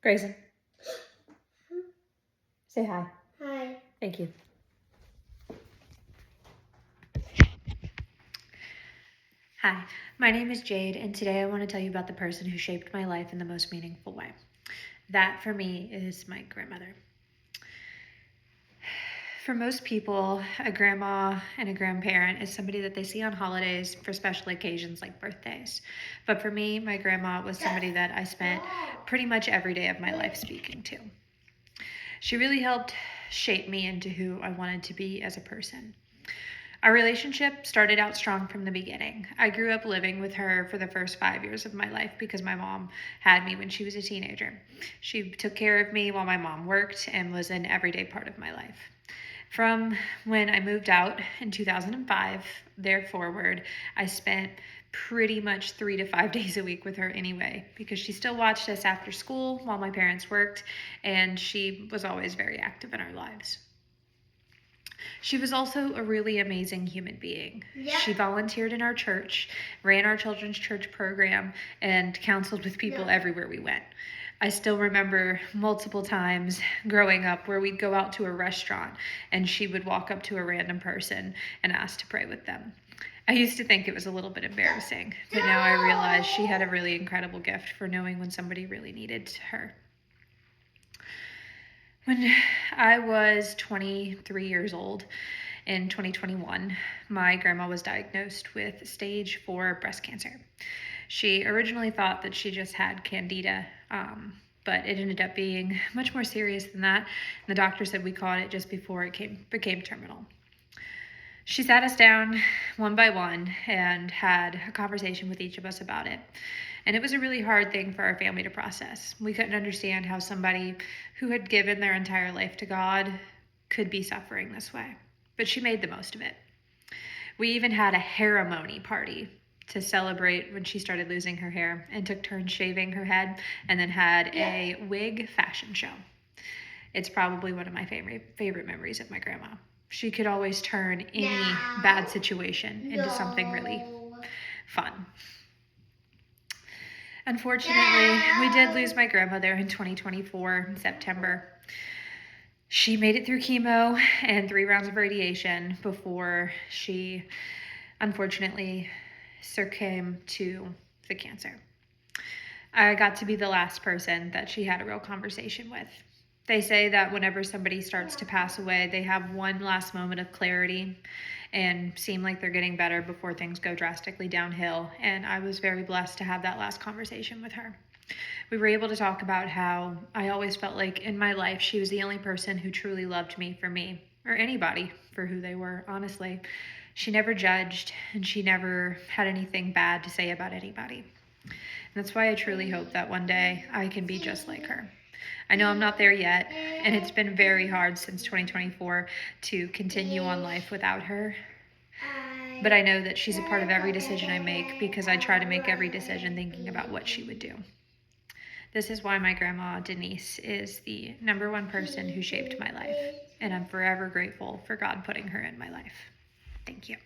Grayson, say hi. Hi. Thank you. Hi, my name is Jade, and today I want to tell you about the person who shaped my life in the most meaningful way. That, for me, is my grandmother. For most people, a grandma and a grandparent is somebody that they see on holidays for special occasions like birthdays. But for me, my grandma was somebody that I spent pretty much every day of my life speaking to. She really helped shape me into who I wanted to be as a person. Our relationship started out strong from the beginning. I grew up living with her for the first 5 years of my life because my mom had me when she was a teenager. She took care of me while my mom worked and was an everyday part of my life. From when I moved out in 2005, there forward, I spent pretty much 3 to 5 days a week with her anyway, because she still watched us after school while my parents worked, and she was always very active in our lives. She was also a really amazing human being. Yeah. She volunteered in our church, ran our children's church program, and counseled with people everywhere we went. I still remember multiple times growing up where we'd go out to a restaurant and she would walk up to a random person and ask to pray with them. I used to think it was a little bit embarrassing, but now I realize she had a really incredible gift for knowing when somebody really needed her. When I was 23 years old in 2021, my grandma was diagnosed with stage 4 breast cancer. She originally thought that she just had candida, but it ended up being much more serious than that. And the doctor said we caught it just before it became terminal. She sat us down one by one and had a conversation with each of us about it. And it was a really hard thing for our family to process. We couldn't understand how somebody who had given their entire life to God could be suffering this way. But she made the most of it. We even had a hairmony party to celebrate when she started losing her hair and took turns shaving her head, and then had a wig fashion show. It's probably one of my favorite memories of my grandma. She could always turn any bad situation into something really fun. Unfortunately, we did lose my grandmother in 2024 in September. She made it through chemo and 3 rounds of radiation before she unfortunately succumbed to the cancer. I got to be the last person that she had a real conversation with. They say that whenever somebody starts to pass away, they have one last moment of clarity and seem like they're getting better before things go drastically downhill. And I was very blessed to have that last conversation with her. We were able to talk about how I always felt like in my life she was the only person who truly loved me for me, or anybody for who they were, honestly. She never judged, and she never had anything bad to say about anybody. And that's why I truly hope that one day I can be just like her. I know I'm not there yet, and it's been very hard since 2024 to continue on life without her. But I know that she's a part of every decision I make because I try to make every decision thinking about what she would do. This is why my grandma, Denise, is the #1 person who shaped my life, and I'm forever grateful for God putting her in my life. Thank you.